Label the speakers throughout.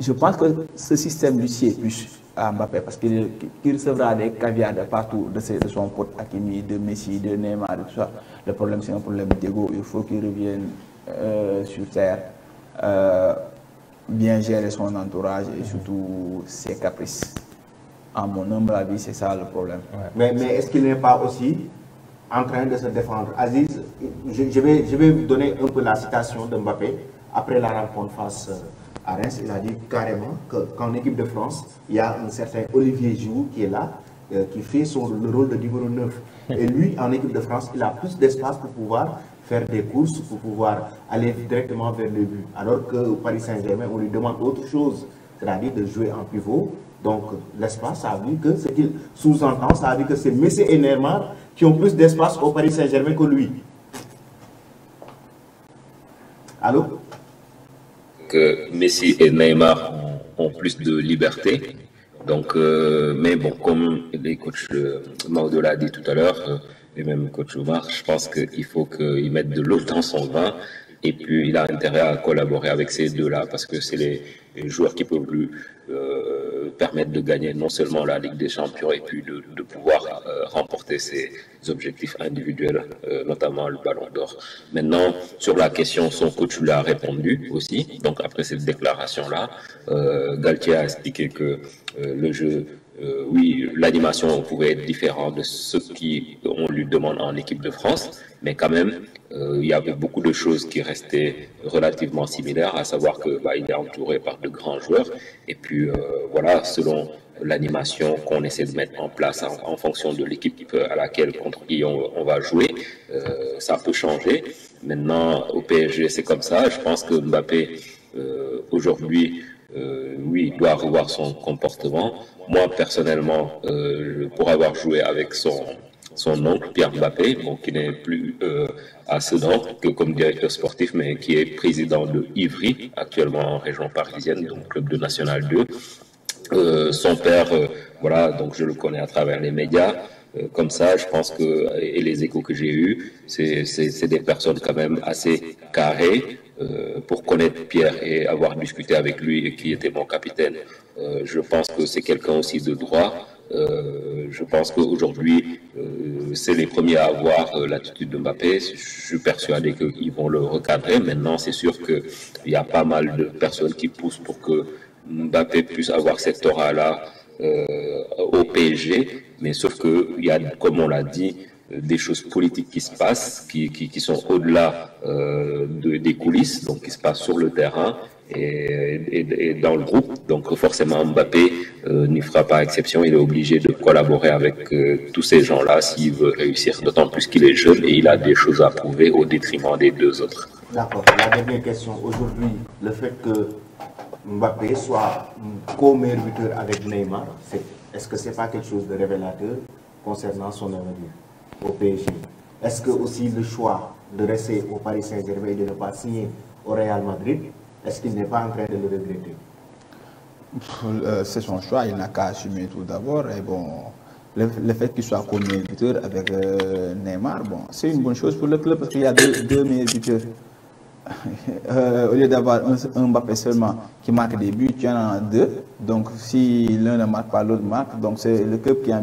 Speaker 1: je pense que ce système lui sied plus à Mbappé parce qu'il recevra des caviars de partout, de son pote Hakimi, de Messi, de Neymar, de tout ça. Le problème, c'est un problème d'ego. Il faut qu'il revienne sur terre, bien gérer son entourage et surtout ses caprices. À mon humble avis, c'est ça le problème.
Speaker 2: Ouais. Mais est-ce qu'il n'est pas aussi en train de se défendre? Aziz, je vais vous donner un peu la citation de Mbappé après la rencontre face à Reims. Il a dit carrément qu'en équipe de France, il y a un certain Olivier Giroud qui est là, qui fait le rôle de numéro 9. Et lui, en équipe de France, il a plus d'espace pour pouvoir faire des courses, pour pouvoir aller directement vers le but. Alors qu'au Paris Saint-Germain, on lui demande autre chose, c'est-à-dire de jouer en pivot. Donc l'espace, ça veut dire que ce qu'il sous-entend, ça veut dire que c'est Messi et Neymar qui ont plus d'espace au Paris Saint-Germain que lui. Allô?
Speaker 3: Que Messi et Neymar ont plus de liberté. Donc, mais bon, comme les coachs Maodo l'a dit tout à l'heure, et même coach Omar, je pense qu'il faut qu'il mette de l'eau dans son vin. Et puis, il a intérêt à collaborer avec ces deux-là parce que c'est les joueurs qui peuvent lui permettre de gagner non seulement la Ligue des Champions et puis de pouvoir remporter ses objectifs individuels, notamment le Ballon d'Or. Maintenant, sur la question, son coach lui a répondu aussi. Donc, après cette déclaration-là, Galtier a expliqué que le jeu, oui, l'animation pouvait être différente de ce qu'on lui demande en équipe de France, mais quand même, il y avait beaucoup de choses qui restaient relativement similaires, à savoir que il est entouré par de grands joueurs. Et puis voilà, selon l'animation qu'on essaie de mettre en place en fonction de l'équipe à laquelle contre qui on va jouer, ça peut changer. Maintenant, au PSG, c'est comme ça. Je pense que Mbappé, aujourd'hui, oui, il doit revoir son comportement. Moi, personnellement, pour avoir joué avec son oncle, Pierre Mbappé, bon, qui n'est plus à Sedan que comme directeur sportif, mais qui est président de Ivry, actuellement en région parisienne, donc club de National 2. Son père, voilà, donc je le connais à travers les médias. Comme ça, je pense que, et les échos que j'ai eus, c'est des personnes quand même assez carrées. Pour connaître Pierre et avoir discuté avec lui, qui était mon capitaine, je pense que c'est quelqu'un aussi de droit. Je pense qu'aujourd'hui, c'est les premiers à avoir l'attitude de Mbappé. Je suis persuadé qu'ils vont le recadrer. Maintenant, c'est sûr qu'il y a pas mal de personnes qui poussent pour que Mbappé puisse avoir cette aura-là au PSG. Mais sauf qu'il y a, comme on l'a dit, des choses politiques qui se passent, qui sont au-delà des coulisses, donc qui se passent sur le terrain et dans le groupe. Donc forcément Mbappé n'y fera pas exception, il est obligé de collaborer avec tous ces gens-là s'il veut réussir, d'autant plus qu'il est jeune et il a des choses à prouver au détriment des deux autres.
Speaker 2: D'accord, la dernière question. Aujourd'hui, le fait que Mbappé soit co-meilleur buteur avec Neymar, est-ce que c'est pas quelque chose de révélateur concernant son avenir au PSG? Est-ce que aussi le choix de rester au Paris Saint-Germain et de ne pas signer au Real Madrid, est-ce qu'il n'est pas en train de le regretter?
Speaker 1: C'est son choix, il n'a qu'à assumer tout d'abord. Et bon, le fait qu'il soit comme meilleur buteur avec Neymar, bon, c'est une bonne chose pour le club parce qu'il y a deux meilleurs buteurs. Au lieu d'avoir un Mbappé seulement qui marque des buts, il y en a deux. Donc si l'un ne marque pas, l'autre marque. Donc c'est le club qui en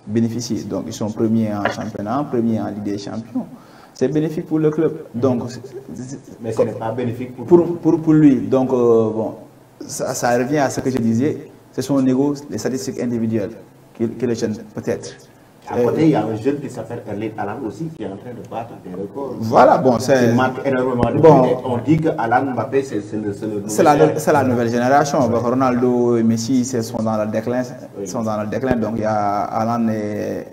Speaker 1: bénéficie. Donc ils sont premiers en championnat, premiers en Ligue des Champions. C'est bénéfique pour le club. Donc,
Speaker 2: mais ce n'est pas bénéfique
Speaker 1: pour lui. Donc bon, ça revient à ce que je disais. C'est son ego, les statistiques individuelles qui le gênent peut-être.
Speaker 2: À côté, il y a un jeune qui s'appelle Erling Haaland aussi qui est en train de battre des records.
Speaker 1: Voilà, bon, c'est...
Speaker 2: Il marque énormément de buts. On dit que Haaland Mbappé, c'est le
Speaker 1: c'est la nouvelle génération. Ronaldo et Messi sont dans le déclin. Oui. Sont dans le déclin. Donc il y a Haaland et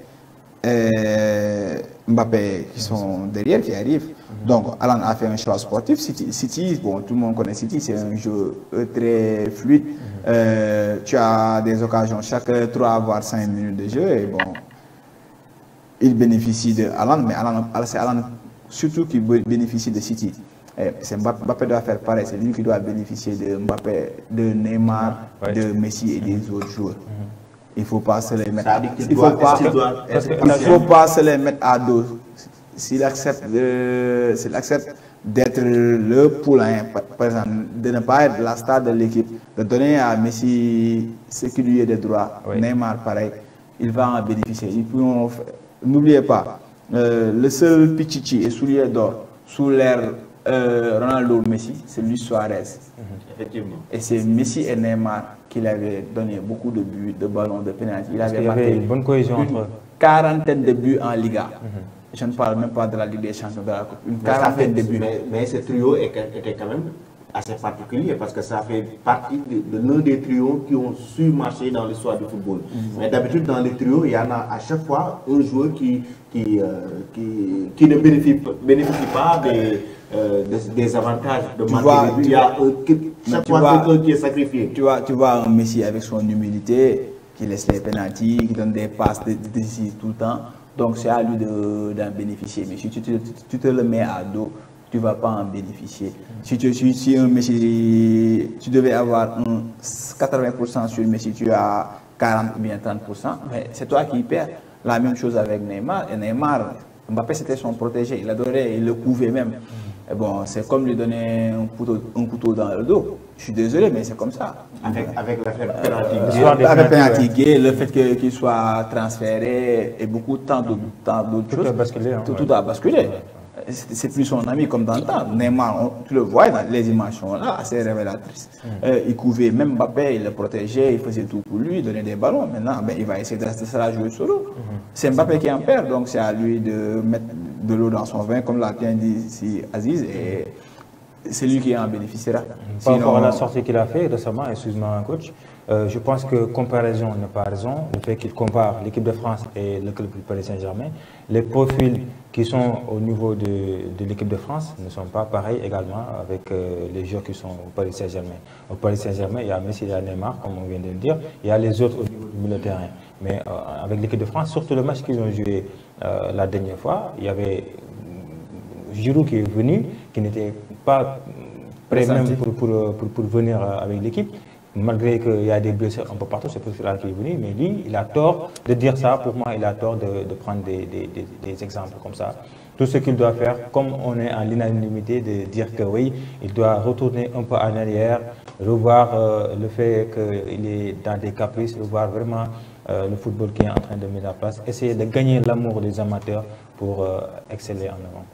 Speaker 1: Mbappé qui sont derrière, qui arrivent. Donc Haaland a fait un choix sportif. City, bon, tout le monde connaît City, c'est un jeu très fluide. Tu as des occasions chaque 3 voire 5 minutes de jeu. Et bon, il bénéficie de Haaland, mais c'est Haaland surtout qui bénéficie de City. Mbappé doit faire pareil, c'est lui qui doit bénéficier de Mbappé, de Neymar, de Messi et des autres joueurs. Il ne faut pas se les mettre à dos. S'il accepte d'être le poulain, par exemple, de ne pas être la star de l'équipe, de donner à Messi ce qui lui est de droit, Neymar pareil, il va en bénéficier. N'oubliez pas, le seul Pichichi et soulier d'or sous l'ère Ronaldo Messi, c'est Luis Suarez.
Speaker 2: Effectivement.
Speaker 1: Et c'est Messi et Neymar qui avait donné beaucoup de buts, de ballons, de pénalty. Il avait
Speaker 4: marqué une bonne cohésion entre eux.
Speaker 1: Quarantaine de buts en Liga. Je ne parle même pas de la Ligue des Champions, de la Coupe. Une quarantaine de buts.
Speaker 2: Mais ce trio était quand même assez particulier parce que ça fait partie de l'un des trios qui ont su marcher dans l'histoire du football. Mais d'habitude, dans les trios, il y en a à chaque fois un joueur qui ne bénéficie pas des avantages de marquer. Il y a chaque fois quelqu'un qui est sacrifié.
Speaker 1: Tu vois un Messi avec son humilité, qui laisse les pénaltys, qui donne des passes décisives tout le temps. Donc c'est à lui d'en bénéficier. Mais si tu te le mets à dos, tu ne vas pas en bénéficier. Si un Messi, tu devais avoir 80% sur Messi, tu as 40 ou bien 30%, mais c'est toi qui perds. La même chose avec Neymar. Et Neymar, Mbappé c'était son protégé, il adorait, il le couvait même. Et bon, c'est comme lui donner un couteau dans le dos. Je suis désolé, mais c'est comme ça.
Speaker 2: Avec l'affaire
Speaker 1: penalty gay, le fait qu'il soit transféré et beaucoup d'autres choses. Tout a basculé. C'est plus son ami comme dans le temps. Neymar, tu le vois, les images sont là, assez révélatrices. Il couvait même Mbappé, il le protégeait, il faisait tout pour lui, donnait des ballons. Maintenant, il va essayer de la jouer solo. C'est Mbappé qui en perd, donc c'est à lui de mettre de l'eau dans son vin, comme l'a bien dit ici Aziz, et c'est lui qui en bénéficiera.
Speaker 4: Par rapport à la sortie qu'il a fait récemment, excuse-moi coach, je pense que comparaison n'a pas raison. Le fait qu'il compare l'équipe de France et le club du Paris Saint-Germain, les profils qui sont au niveau de l'équipe de France ne sont pas pareils également avec les joueurs qui sont au Paris Saint-Germain. Au Paris Saint-Germain, il y a Messi, il y a Neymar, comme on vient de le dire, il y a les autres au niveau du milieu de terrain. Mais avec l'équipe de France, surtout le match qu'ils ont joué la dernière fois, il y avait Giroud qui est venu, qui n'était pas prêt même pour venir avec l'équipe. Malgré qu'il y a des blessures un peu partout, c'est pour cela qu'il est venu. Mais lui, il a tort de dire ça. Pour moi, il a tort de prendre des exemples comme ça. Tout ce qu'il doit faire, comme on est en l'unanimité, de dire que oui, il doit retourner un peu en arrière, revoir le fait qu'il est dans des caprices, revoir vraiment le football qui est en train de mettre en place, essayer de gagner l'amour des amateurs pour exceller en avant.